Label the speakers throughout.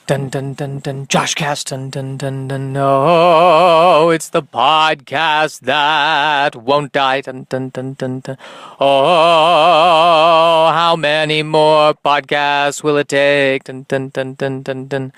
Speaker 1: Dun dun dun dun. JoshCast. Dun dun dun dun. Oh, it's the podcast that won't die. Dun dun dun dun dun. Oh, how many more podcasts will it take? Dun dun dun dun dun dun.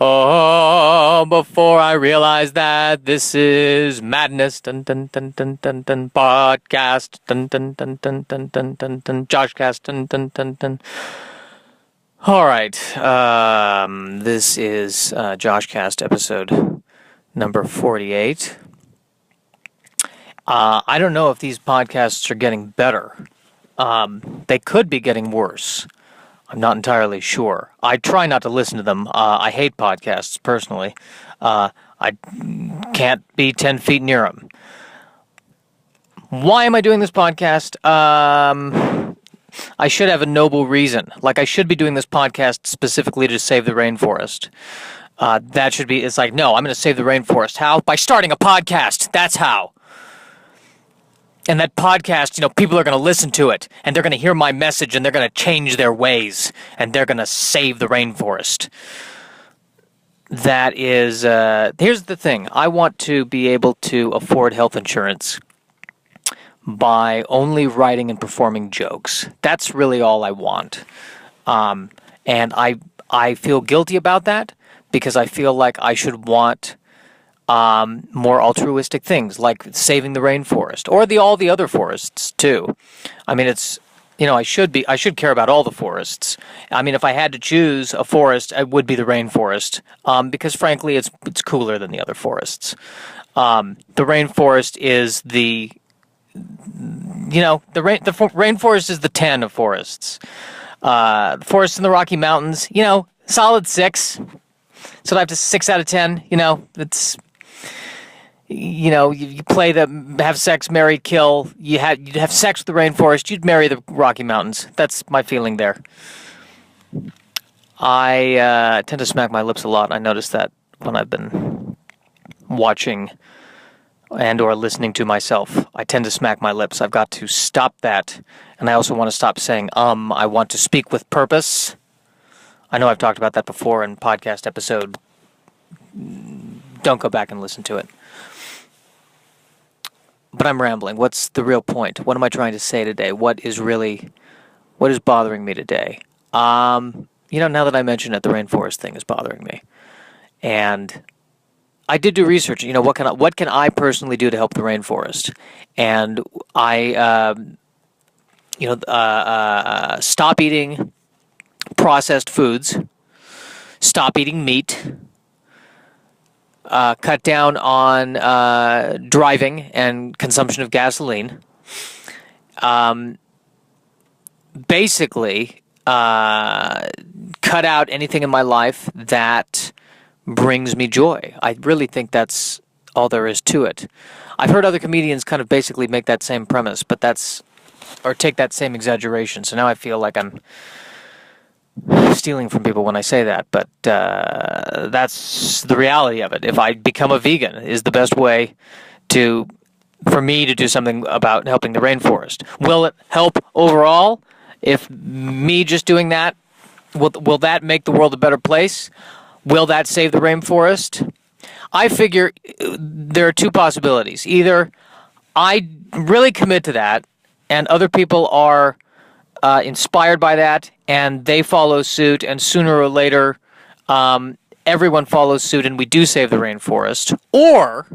Speaker 1: Oh, before I realize that this is madness. Dun dun dun dun dun dun. Podcast. Dun dun dun dun dun dun dun dun. JoshCast. Dun dun dun dun. All right, this is JoshCast episode number 48. I don't know if these podcasts are getting better. They could be getting worse. I'm not entirely sure. I try not to listen to them. I hate podcasts, personally. I can't be 10 feet near them. Why am I doing this podcast? I should have a noble reason. Like, I should be doing this podcast specifically to save the rainforest. That should be, it's like, no, I'm going to save the rainforest. How? By starting a podcast. That's how. And that podcast, people are going to listen to it, and they're going to hear my message, and they're going to change their ways, and they're going to save the rainforest. That is, here's the thing. I want to be able to afford health insurance by only writing and performing jokes. That's really all I want. And I feel guilty about that because I feel like I should want more altruistic things like saving the rainforest or all the other forests too. I mean, I should care about all the forests. I mean, if I had to choose a forest, it would be the rainforest because frankly, it's cooler than the other forests. The rainforest is the rainforest is the 10 of forests. The forests in the Rocky Mountains, solid 6. So I have to 6 out of 10. It's you play have sex, marry, kill. You'd have sex with the rainforest. You'd marry the Rocky Mountains. That's my feeling there. I tend to smack my lips a lot. I noticed that when I've been watching and or listening to myself. I tend to smack my lips. I've got to stop that. And I also want to stop saying, I want to speak with purpose. I know I've talked about that before in podcast episode. Don't go back and listen to it. But I'm rambling. What's the real point? What am I trying to say today? What is bothering me today? Now that I mention it, the rainforest thing is bothering me. And I did do research. What can I personally do to help the rainforest? And I, stop eating processed foods, stop eating meat, cut down on driving and consumption of gasoline. Basically, cut out anything in my life that brings me joy. I really think that's all there is to it. I've heard other comedians kind of basically make that same premise, or take that same exaggeration. So now I feel like I'm stealing from people when I say that, but that's the reality of it. If I become a vegan is the best way for me to do something about helping the rainforest. Will it help overall? If me just doing that, will that make the world a better place? Will that save the rainforest? I figure there are two possibilities. Either I really commit to that, and other people are inspired by that, and they follow suit, and sooner or later, everyone follows suit, and we do save the rainforest. Or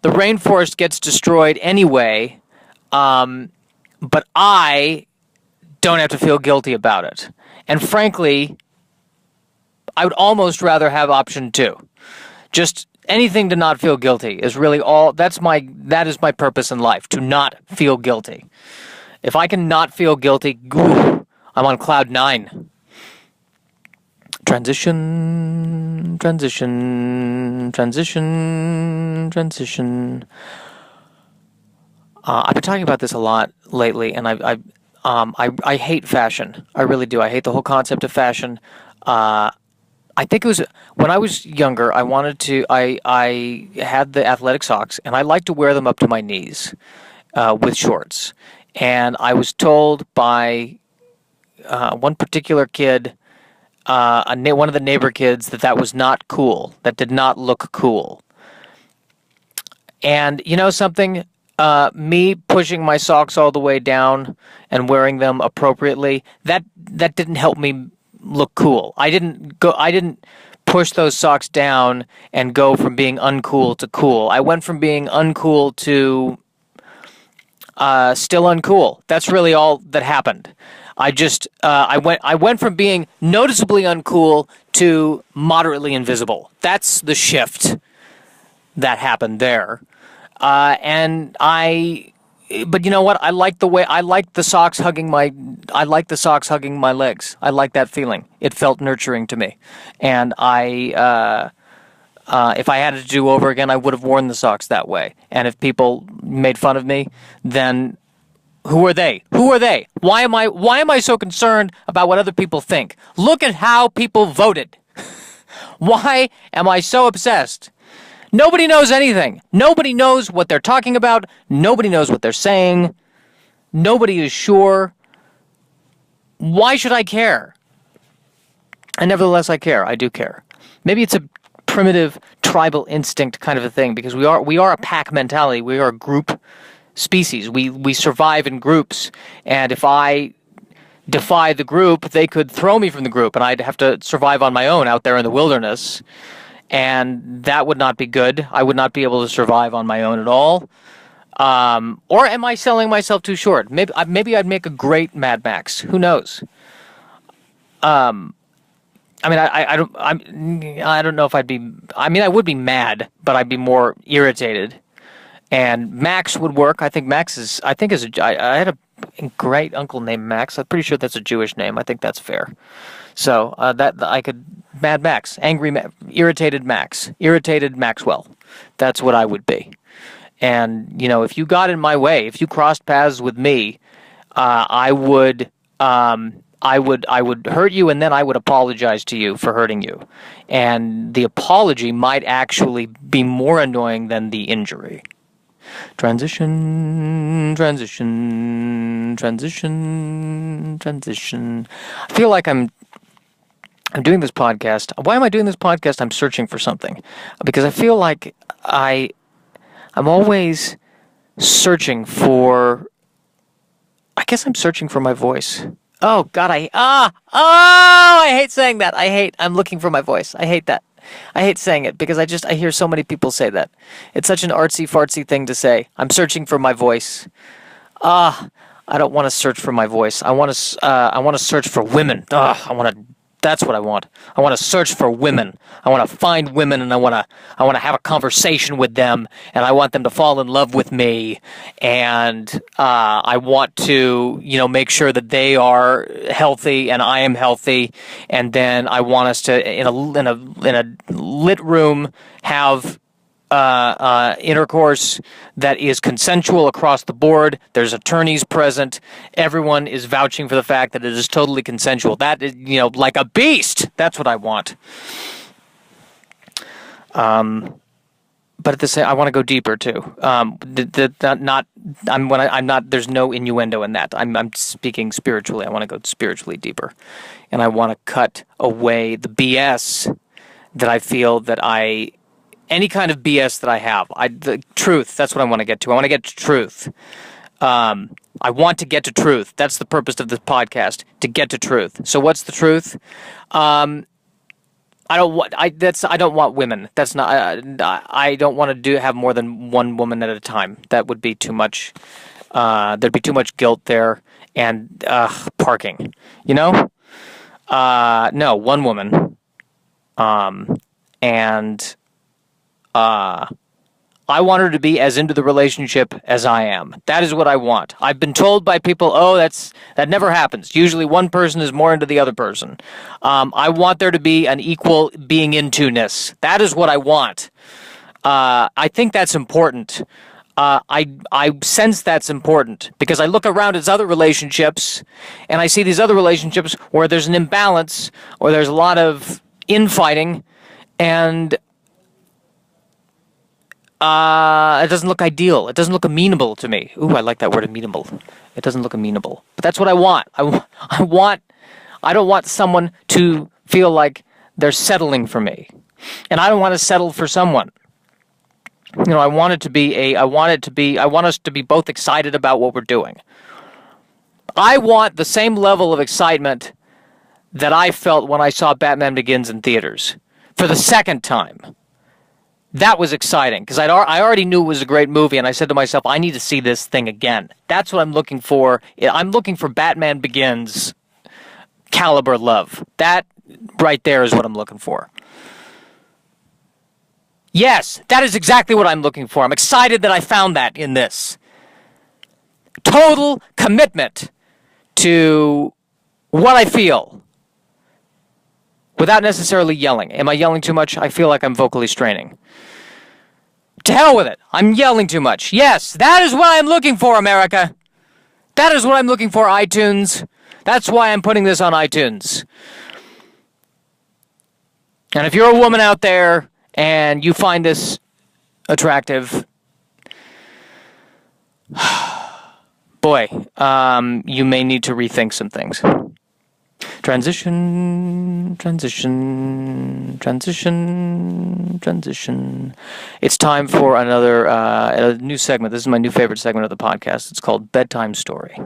Speaker 1: the rainforest gets destroyed anyway, but I don't have to feel guilty about it. And frankly, I would almost rather have option 2. Just anything to not feel guilty is really all. That is my purpose in life, to not feel guilty. If I can not feel guilty, I'm on cloud 9. Transition. I've been talking about this a lot lately, and I hate fashion. I really do. I hate the whole concept of fashion. I think it was when I was younger. I had the athletic socks, and I liked to wear them up to my knees with shorts. And I was told by one particular kid one of the neighbor kids that was not cool, that did not look cool. And you know something? Me pushing my socks all the way down and wearing them appropriately, that didn't help me look cool. I didn't push those socks down and go from being uncool to cool. I went from being uncool to still uncool. That's really all that happened. I went from being noticeably uncool to moderately invisible. That's the shift that happened there. But you know what? I like the socks hugging my legs. I like that feeling. It felt nurturing to me. And if I had it to do over again, I would have worn the socks that way. And if people made fun of me, then who are they? Who are they? Why am I so concerned about what other people think? Look at how people voted. Why am I so obsessed? Nobody knows anything. Nobody knows what they're talking about. Nobody knows what they're saying. Nobody is sure. Why should I care? And nevertheless, I care. I do care. Maybe it's a primitive tribal instinct kind of a thing, because we are a pack mentality. We are a group species. We survive in groups, and if I defy the group, they could throw me from the group, and I'd have to survive on my own out there in the wilderness, and that would not be good. I would not be able to survive on my own at all. Or am I selling myself too short? Maybe I'd make a great Mad Max. Who knows? I mean, I don't know if I'd be. I mean, I would be mad, but I'd be more irritated. And Max would work. I think Max is. I had a great uncle named Max. I'm pretty sure that's a Jewish name. I think that's fair. So that I could Mad Max, irritated Maxwell. That's what I would be. And you know, if you got in my way, if you crossed paths with me, I would hurt you, and then I would apologize to you for hurting you. And the apology might actually be more annoying than the injury. Transition. I feel like I'm doing this podcast. Why am I doing this podcast? I'm searching for something. Because I feel like I'm always searching for... I guess I'm searching for my voice. Oh, God, I hate saying that. I'm looking for my voice. I hate that. I hate saying it because I hear so many people say that. It's such an artsy-fartsy thing to say. I'm searching for my voice. I don't want to search for my voice. I want to search for women. That's what I want. I want to search for women. I want to find women, and I want to have a conversation with them, and I want them to fall in love with me, and I want to, make sure that they are healthy and I am healthy, and then I want us to in a lit room have intercourse that is consensual across the board. There's attorneys present. Everyone is vouching for the fact that it is totally consensual. That is, like a beast. That's what I want. But at the same, I want to go deeper too. There's no innuendo in that. I'm speaking spiritually. I want to go spiritually deeper, and I want to cut away the BS that I feel that any kind of BS that I have. The truth, that's what I want to get to. I want to get to truth. I want to get to truth. That's the purpose of this podcast, to get to truth. So what's the truth? I don't want women. That's not. I don't want to have more than one woman at a time. That would be too much. There'd be too much guilt there, and parking. No, one woman. And I want her to be as into the relationship as I am. That is what I want. I've been told by people, that never happens. Usually one person is more into the other person. I want there to be an equal being into-ness. That is what I want. I think that's important. I sense that's important because I look around at other relationships and I see these other relationships where there's an imbalance or there's a lot of infighting, and it doesn't look ideal. It doesn't look amenable to me. Ooh, I like that word, amenable. It doesn't look amenable. But that's what I want. I don't want someone to feel like they're settling for me. And I don't want to settle for someone. I want us to be both excited about what we're doing. I want the same level of excitement that I felt when I saw Batman Begins in theaters for the second time. That was exciting because I already knew it was a great movie, and I said to myself, I need to see this thing again. That's what I'm looking for. I'm looking for Batman Begins caliber love. That right there is what I'm looking for. Yes, that is exactly what I'm looking for. I'm excited that I found that in this. Total commitment to what I feel without necessarily yelling. Am I yelling too much? I feel like I'm vocally straining. To hell with it. I'm yelling too much. Yes, that is what I'm looking for, America. That is what I'm looking for, iTunes. That's why I'm putting this on iTunes. And if you're a woman out there and you find this attractive, boy, you may need to rethink some things. Transition. It's time for another a new segment. This is my new favorite segment of the podcast. It's called Bedtime Story.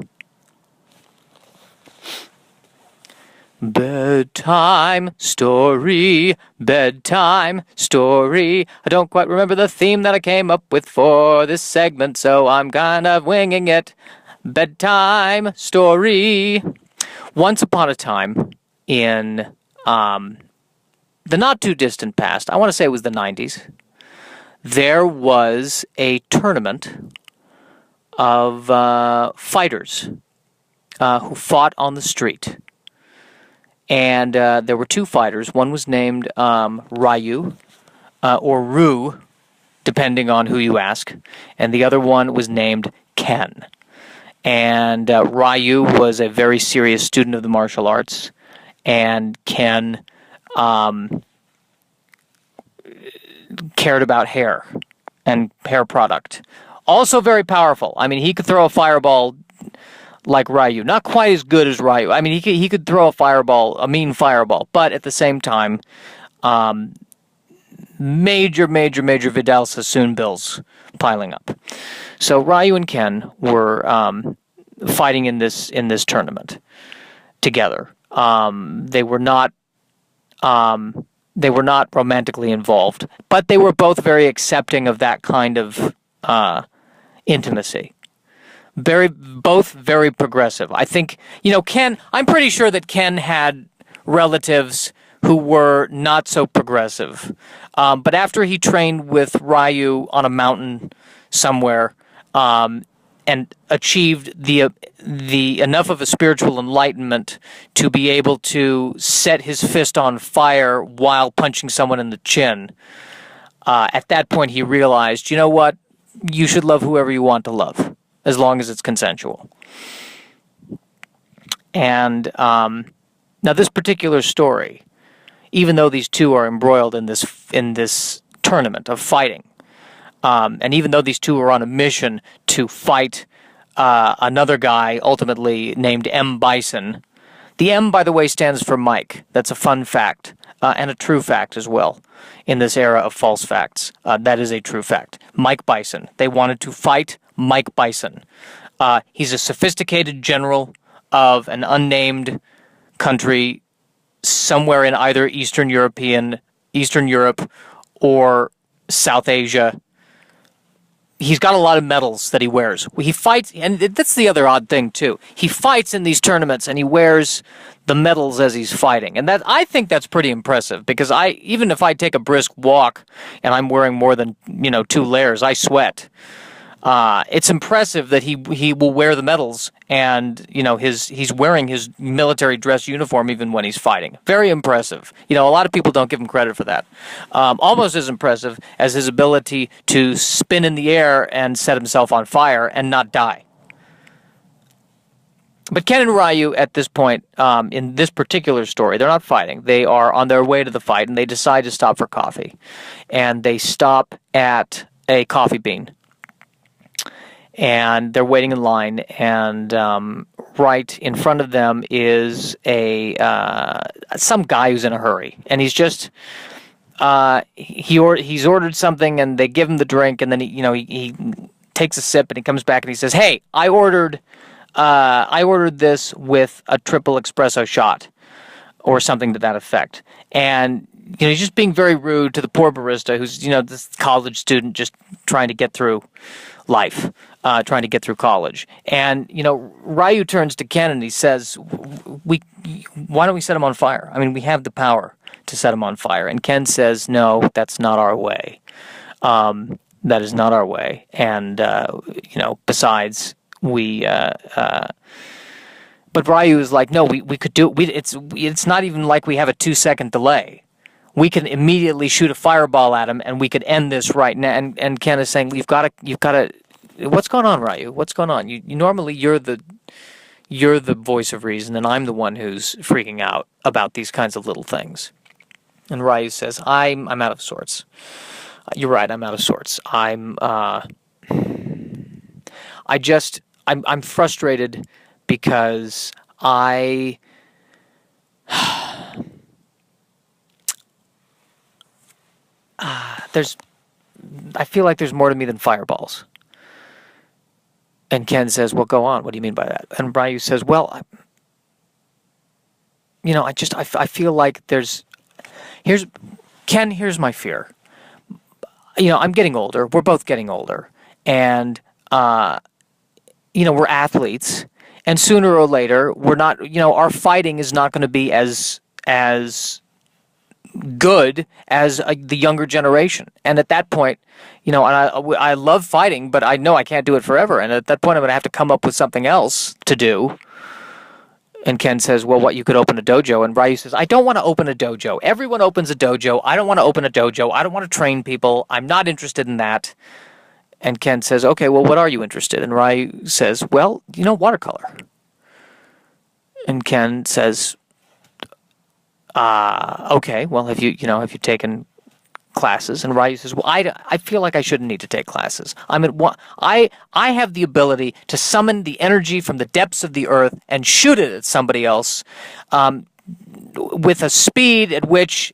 Speaker 1: Bedtime story, bedtime story. I don't quite remember the theme that I came up with for this segment, so I'm kind of winging it. Bedtime story. Once upon a time in the not-too-distant past, I want to say it was the 90s, there was a tournament of fighters who fought on the street. And there were two fighters. One was named Ryu, or Rue, depending on who you ask. And the other one was named Ken. And Ryu was a very serious student of the martial arts. And Ken cared about hair and hair product. Also very powerful. I mean, he could throw a fireball like Ryu. Not quite as good as Ryu. I mean, he could throw a mean fireball, but at the same time, major Vidal Sassoon bills piling up. So Ryu and Ken were fighting in this tournament together. They were not romantically involved, but they were both very accepting of that kind of intimacy. Both very progressive. I think, Ken, I'm pretty sure that Ken had relatives who were not so progressive. But after he trained with Ryu on a mountain somewhere, and achieved the enough of a spiritual enlightenment to be able to set his fist on fire while punching someone in the chin, at that point he realized, you know what? You should love whoever you want to love, as long as it's consensual. And now this particular story, even though these two are embroiled in this tournament of fighting, and even though these two are on a mission to fight another guy, ultimately named M. Bison, the M, by the way, stands for Mike. That's a fun fact, and a true fact as well. In this era of false facts, that is a true fact. Mike Bison. They wanted to fight Mike Bison. He's a sophisticated general of an unnamed country somewhere in either Eastern Europe or South Asia. He's got a lot of medals that he wears. He fights, and that's the other odd thing too. He fights in these tournaments and he wears the medals as he's fighting. And I think that's pretty impressive, because even if I take a brisk walk and I'm wearing more than 2 layers, I sweat. It's impressive that he will wear the medals, and he's wearing his military dress uniform even when he's fighting. Very impressive. A lot of people don't give him credit for that. Almost as impressive as his ability to spin in the air and set himself on fire and not die. But Ken and Ryu, at this point, in this particular story, they're not fighting. They are on their way to the fight, and they decide to stop for coffee. And they stop at a coffee bean. and they're waiting in line, and right in front of them is some guy who's in a hurry, and he's just he's ordered something, and they give him the drink, and then he takes a sip, and he comes back and he says, "Hey, I ordered this with a triple espresso shot," or something to that effect. And he's just being very rude to the poor barista who's this college student just trying to get through life, trying to get through college. And Ryu turns to Ken and he says, "Why don't we set him on fire? I mean, we have the power to set him on fire." And Ken says, "No, that's not our way. That is not our way. And besides, we." But Ryu is like, "No, we could do it. It's not even like we have a 2-second delay. We can immediately shoot a fireball at him, and we could end this right now." And Ken is saying, "You've got to. What's going on, Ryu? What's going on? You normally you're the voice of reason, and I'm the one who's freaking out about these kinds of little things." And Ryu says, "I'm out of sorts. You're right. I'm out of sorts. I'm frustrated because I feel like there's more to me than fireballs." And Ken says, "Well, go on. What do you mean by that?" And Ryu says, "Well, I feel like here's my fear. I'm getting older. We're both getting older, and we're athletes, and sooner or later, we're not. Our fighting is not going to be as good as the younger generation. And at that point, and I love fighting, but I know I can't do it forever. And at that point, I'm going to have to come up with something else to do." And Ken says, "Well, what, you could open a dojo?" And Ryu says, "I don't want to open a dojo. Everyone opens a dojo. I don't want to open a dojo. I don't want to train people. I'm not interested in that." And Ken says, "Okay, well, what are you interested in?" And Ryu says, "Well, watercolor." And Ken says, "Okay, well, have you taken classes?" And Ryu says, "Well, I feel like I shouldn't need to take classes. I have the ability to summon the energy from the depths of the earth and shoot it at somebody else with a speed at which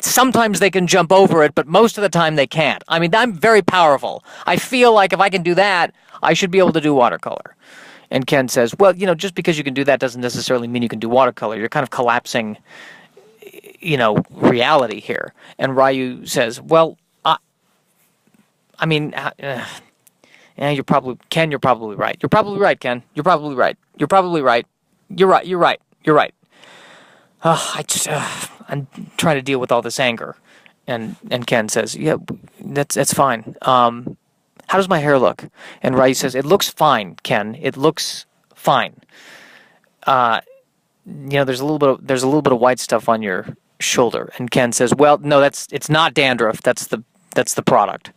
Speaker 1: sometimes they can jump over it, but most of the time they can't. I mean, I'm very powerful. I feel like if I can do that, I should be able to do watercolor." And Ken says, "Well, just because you can do that doesn't necessarily mean you can do watercolor. You're kind of collapsing reality here." And Ryu says, "Well, you're probably right. You're probably right, Ken. You're probably right. You're probably right. You're right. You're right. You're right. I'm trying to deal with all this anger." And Ken says, "Yeah, that's fine. How does my hair look?" And Ryu says, "It looks fine, Ken. It looks fine. There's a little bit of white stuff on your shoulder." And Ken says, "Well, no, it's not dandruff. That's the product."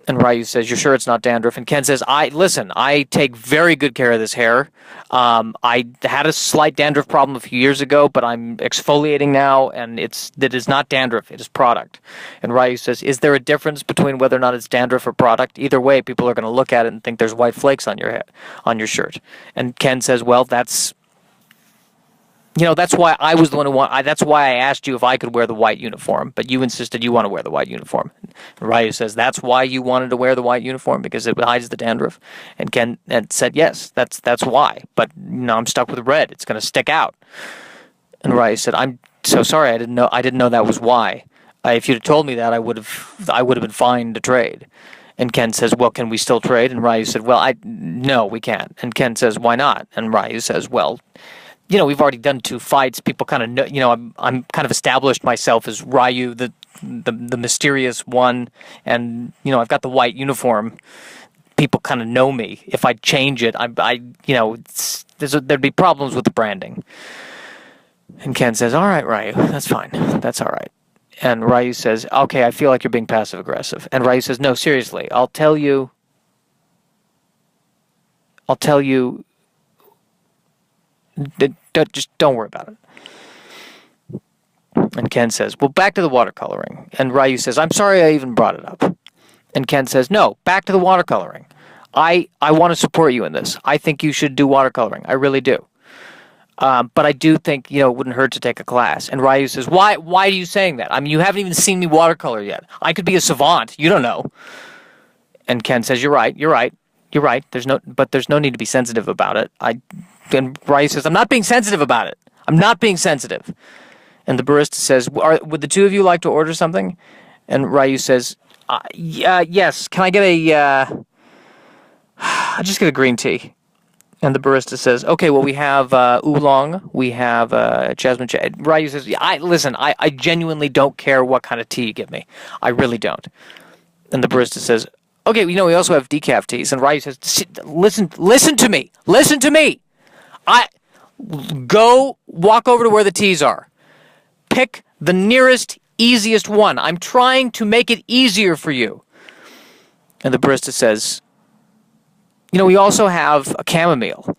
Speaker 1: And Ryu says, "You're sure it's not dandruff?" And Ken says, I take very good care of this hair. I had a slight dandruff problem a few years ago, but I'm exfoliating now, and it is not dandruff. It is product." And Ryu says, "Is there a difference between whether or not it's dandruff or product? Either way, people are going to look at it and think there's white flakes on your shirt." And Ken says, "Well, that's why I was the one that's why I asked you if I could wear the white uniform, but you insisted you want to wear the white uniform." And Ryu says, "That's why you wanted to wear the white uniform, because it hides the dandruff?" And Ken said, "Yes, that's why. But I'm stuck with red. It's going to stick out." And Ryu said, "I'm so sorry. I didn't know that was why. If you'd have told me that, I would have been fine to trade." And Ken says, "Well, can we still trade?" And Ryu said, "Well, no, we can't." And Ken says, "Why not?" And Ryu says, "Well, we've already done 2 fights. People kind of know, I'm kind of established myself as Ryu, the mysterious one, and I've got the white uniform. People kind of know me. If I change it, there'd be problems with the branding." And Ken says, "All right, Ryu, that's fine. That's all right." And Ryu says, "Okay, I feel like you're being passive aggressive." And Ryu says, "No, seriously, I'll tell you. Just don't worry about it." And Ken says, "Well, back to the watercoloring." And Ryu says, "I'm sorry I even brought it up." And Ken says, no, back to the watercoloring. I want to support you in this. I think you should do watercoloring. I really do. But I do think, it wouldn't hurt to take a class. And Ryu says, why are you saying that? I mean, you haven't even seen me watercolor yet. I could be a savant. You don't know. And Ken says, you're right. There's no need to be sensitive about it. And Ryu says, I'm not being sensitive about it. I'm not being sensitive. And the barista says, would the two of you like to order something? And Ryu says, yes. Can I get I'll just get a green tea. And the barista says, okay, well, we have oolong, we have jasmine chai. Ryu says, I genuinely don't care what kind of tea you give me. I really don't. And the barista says, okay, we also have decaf teas. And Ryu says, listen to me. Listen to me. Go walk over to where the teas are. Pick the nearest, easiest one. I'm trying to make it easier for you. And the barista says, we also have a chamomile.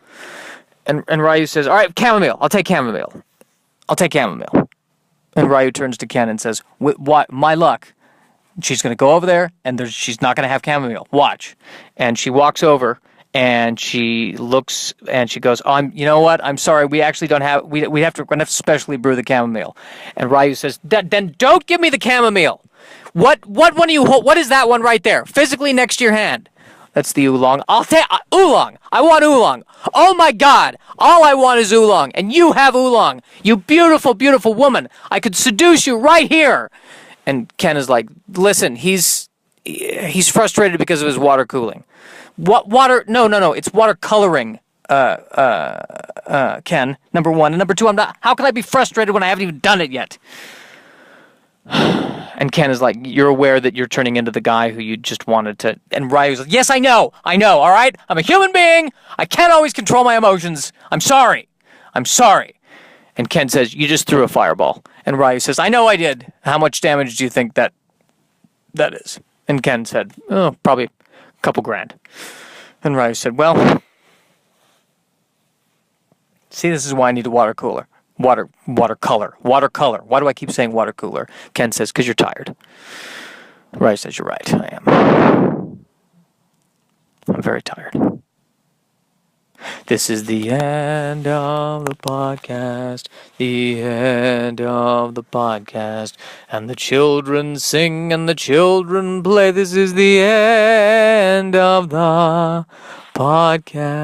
Speaker 1: And Ryu says, all right, chamomile. I'll take chamomile. And Ryu turns to Ken and says, what? My luck. She's going to go over there, and she's not going to have chamomile. Watch. And she walks over, and she looks, and she goes, you know what? I'm sorry. We actually don't have, we're going to have to specially brew the chamomile. And Ryu says, then don't give me the chamomile. What one do you hold? What is that one right there? Physically next to your hand. That's the oolong. I'll take oolong. I want oolong. Oh my God. All I want is oolong. And you have oolong. You beautiful, beautiful woman. I could seduce you right here. And Ken is like, listen, he's frustrated because of his water cooling. What water? No. It's water coloring, Ken, number one. And number two, how can I be frustrated when I haven't even done it yet? And Ken is like, you're aware that you're turning into the guy who you just wanted to... And Ryu's like, yes, I know, all right? I'm a human being. I can't always control my emotions. I'm sorry. And Ken says, you just threw a fireball. And Ryu says, I know I did. How much damage do you think that is? And Ken said, oh, probably a couple grand. And Ryu said, well, see, this is why I need a water cooler. Watercolor. Why do I keep saying water cooler? Ken says, because you're tired. Ryu says, you're right, I am. I'm very tired. This is the end of the podcast. The end of the podcast. And the children sing and the children play. This is the end of the podcast.